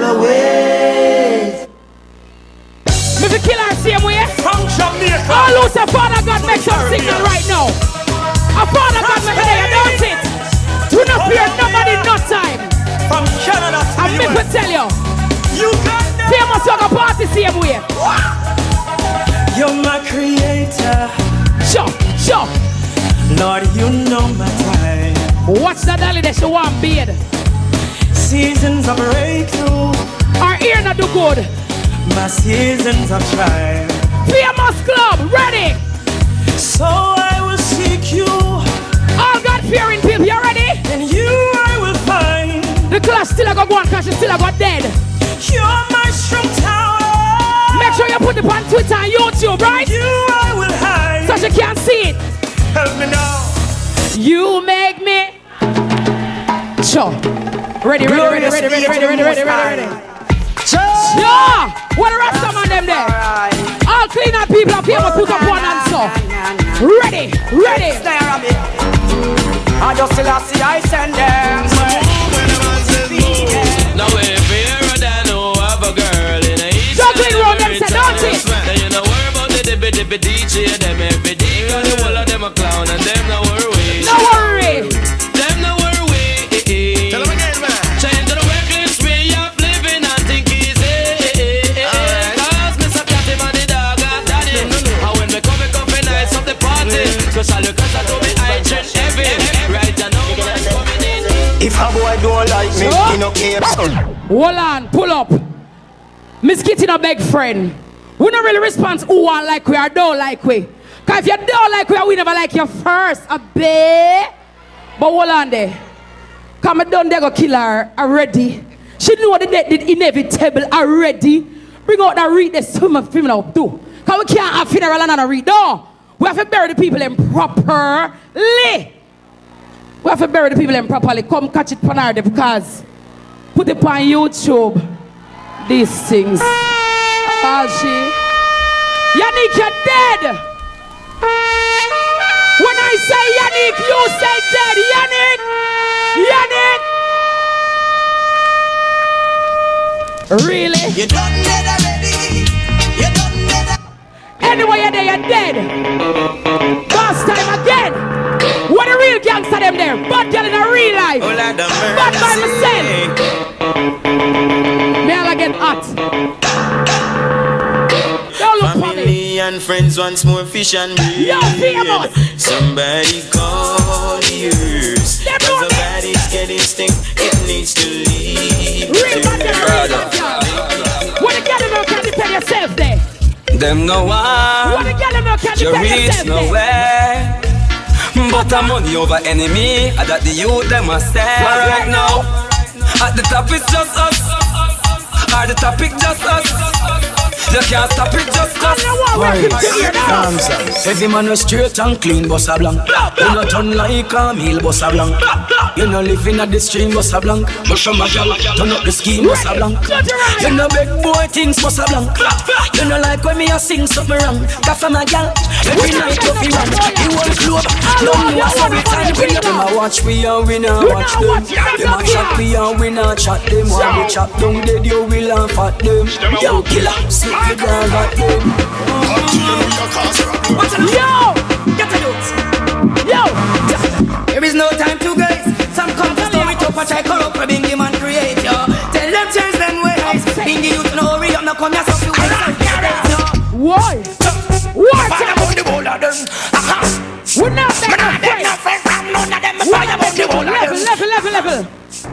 always. If you kill her same way, From Jamaica. all who's a Father God make some signal right now. A Father God make say, don't it. Do not fear nobody, no time. From Canada to I'm the going to US. tell you. You got them. Famous song a party same way. You're my creator. Sure. Lord, you know my time. Watch that dolly that she want beard. Seasons of breakthrough. Our ear not do good. My seasons of trial. Famous club, ready. So I will seek you. All God fearing people, you ready? And you I will find. The class still a go on because she still a got dead. You're my strong tower. Make sure you put it on Twitter and YouTube, right? You I will hide. So she can't see it. Help me now. You make me. Sure. Ready. Yeah! What the rest of them there? All clean up people up here, but put up one answer. Ready. I just still see I send them. Now if you ever done know of a girl in a East Juggling round them say, don't it? then you know worry about the dippy DJ them every day. Cause the whole of them a clown and them no worry. No worry. Them no worry. Tell them again, man. Change to the reckless way of living and think easy. Cause Mr. Catty man the dog and daddy. And when me come nights of the party, special because I do me I change heavy. Right now I'm coming in. If a boy don't like me, he no care. Hold on, pull up. Miss Kitty no beg friend. We don't really respond who want like we or don't like we. Cause if you don't like we never like you first. A bae. But hold on there. Come done they go kill her already. She know the death is inevitable already. Bring out that read the swimmer female too. Cause we can't have funeral and not read. No. We have to bury the people in properly. We have to bury the people in properly. Come catch it panarde because put it on YouTube. These things. All she. Yanique, you're dead. When I say Yanique, you say dead. Yanique. Really? You done dead already. You done dead. Anyway, you're there, you're dead. Last time again. What a real gangster them there. Bad girl in a real life. Bad by myself. May I get hot. Don't look for me. Family and friends once more fish and bread. Yo, famous. Somebody call yours. Them Cause know the me. body's getting stink. It needs to leave. Real bad girl, real bad girl. What the girl know can defend yourself there? Them no What one. the girl know can You defend reach yourself there? nowhere. But I'm money over enemy. And that the youth them must stay right now. At the top it's just us. At the topic just us. You can't stop it just us. Every man was straight and clean, boss a blank. You not turn like a meal, boss a blank. You not living at the stream, boss a blank. But from a gal, turn up the scheme, boss a blank. You know big boy things, boss a blank. You know like when me a sing something wrong. Cause from a gal, every night you feel wrong. You want club, no more every time we them a watch we and we not watch them. Them a chat we and we not chat them. While we chat down dead, you will laugh at them. Yo killer, sit the ground at them. Yo! Yo! There is no time to guys. Some come to store it up and try call up for Bingy man create yo. Tell them change them ways. Bingy you to know hurry up now come here so you Why? What? We're not level.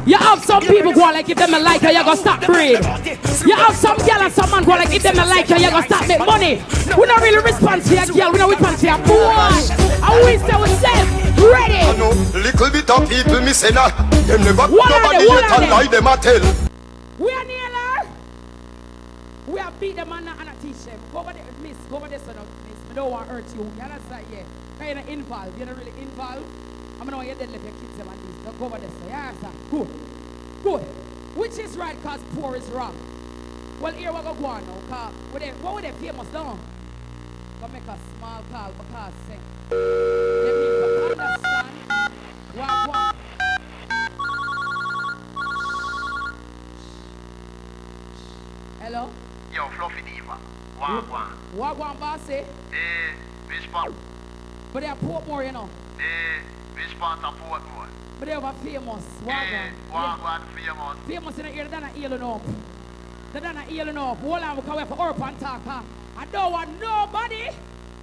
You have some people go like if them a like you, you gonna stop breed. You have some girl and some man go like if them a like you, you gonna stop make money. We not really respond to your girl, we not respond to your boy. And we say we ready. I know little bit of people me say that them never What are nobody they? What yet are and they? lie them a tell. We are near her. We have beat them and teach them. Go over there, miss. Go over there, son of miss. We don't want to hurt you. You understand? Yeah. You're not involved. You're not really involved. I'm going to want you to let your kids them and this. Don't go over there, so you understand? Good. Which is right because poor is wrong. Well, here we go on now. Cause what would they famous down? Go make a small call because say. They need to understand what I want. Hello? Yo, Fluffy Diva. Wagwan. Wagwan bossy. Which part? But they are Portmore, you know. Which part of Portmore? But they are famous. Wagwan. Wagwan famous. Famous in the area, they're not healing up. They're not healing up. Hold on, we come here for Urp and talk. Huh? I don't want nobody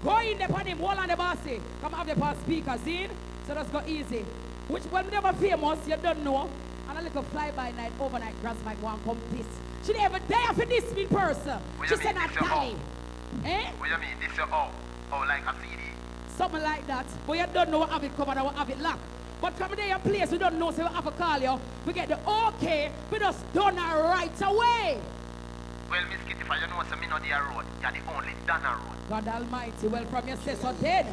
go in there on him. Hold on the bossy. Come have the past speakers in. So let's go easy. Which one never famous, you don't know. And a little fly-by-night, overnight grass might want to come this. She never dare for this in person. She said not die. Eh? What you mean? This your oh? Oh, like a CD? Something like that. But you don't know what have it covered or what have it locked. But come there your place, we don't know, so we have to call you. We get the okay, we just done it right away. Well, Miss Kitty, if you know so me know the road, you're the only Dana road. God Almighty, well from your say so then.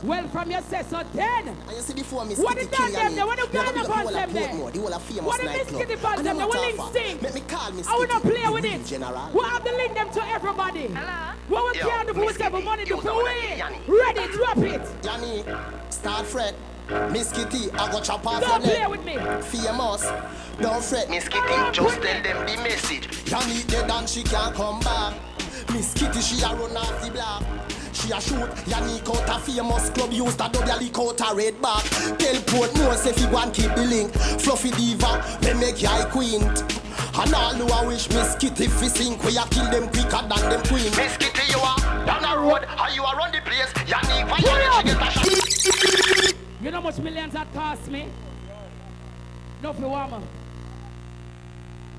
Well from your say so then. And you see before Miss What Kitty did that them there? What do you got the upon them there? The whole of famous What did Miss nightclub. Kitty upon them there? What link sting? Let me call Miss I will not Kitty, play the with real it. general. We have to link them to everybody. Hello? What we Yo, can do for Miss ourselves, Kitty, money do you for know we. Yanique. Ready, drop it. Yanique, start fret. Miss Kitty, I go chop off Don't your play neck. with me. Famous, don't fret. Miss Kitty, just tell them the message. Yanique dead and she can't come back. Miss Kitty, she a run off the block. She a shoot Yanique out a famous club. Use the double leak out a red back. Tell Portmore if you want keep the link. Fluffy Diva, we make you high queen. And all who a wish Miss Kitty fi sink. We a kill them quicker than them queen. Miss Kitty, you are down the road, and you are run the place. Yanique, why you get a shot? You know how much millions that cost me? No for warmer.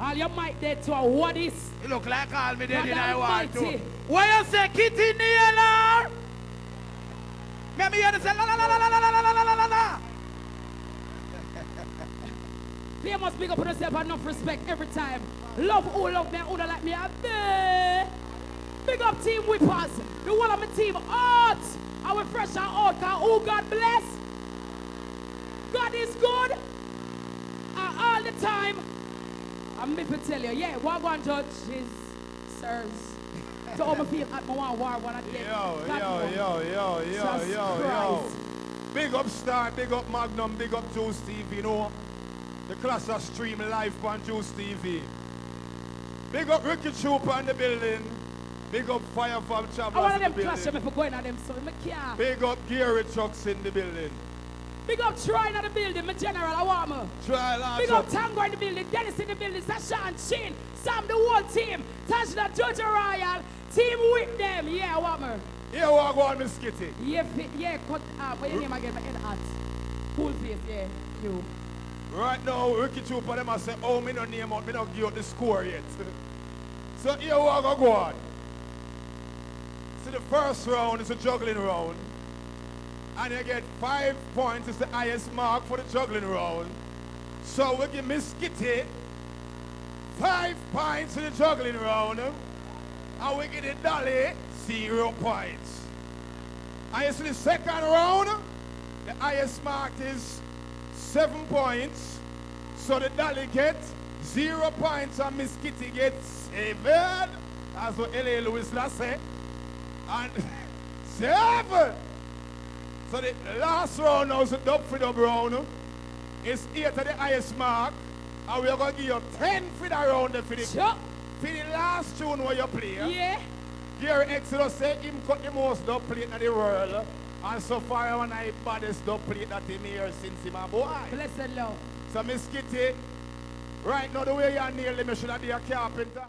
All your might dead to a what is? You look like all me dead God in I want to. Almighty. Why you say Kitty Nealer? Let me hear this. La la la la la la la la la la la. They must big up on yourself and enough respect every time. Love who love me and who don't like me. And big up team whippers. The whole of my team out. I will fresh and out. Cause who God bless. God is good. And all the time. I'm me to tell you, yeah, what one judge is sirs. So all my feel at my one war when I get Yo. Big up Star, big up Magnum, big up Juice TV, you know. The class of stream live on Juice TV. Big up Ricky Trooper in the building. Big up Fire from I Chavas want in the them clash building. me for going at them so I can't. Big up Gary Trucks in the building. Big up Troy in the building, my general, I want me. Try Big large up Tango in the building, Dennis in the building, Sasha and Chin, Sam the whole team, Tashna, Jojo Royal, team with them, yeah, I want me. Here we go on, Miss Kitty. Yeah, yeah, cut what your name again, my head hat. Full face, yeah, you. Right now, Ricky Trooper, them a say, oh, me no name out, me no give out the score yet. So here we go on. So the first round is a juggling round. And you get 5 points, it's the highest mark for the juggling round. So we give Miss Kitty 5 points in the juggling round. And we give the Dolly 0 points. And you see the second round, the highest mark is 7 points. So the Dolly gets 0 points and Miss Kitty gets 7. That's what L.A. Lewis last said. And 7. So the last round now is a dub for dub round. It's 8 to the highest mark. And we're going to give you 10 for the round for the last tune where you play. Yeah. Gary Exodus said him cut the most dub plate in the world. And so far one of the baddest dub plate that him here since him a boy. Blessed love. So Miss Kitty, right now the way you nail him, you should have been a carpenter.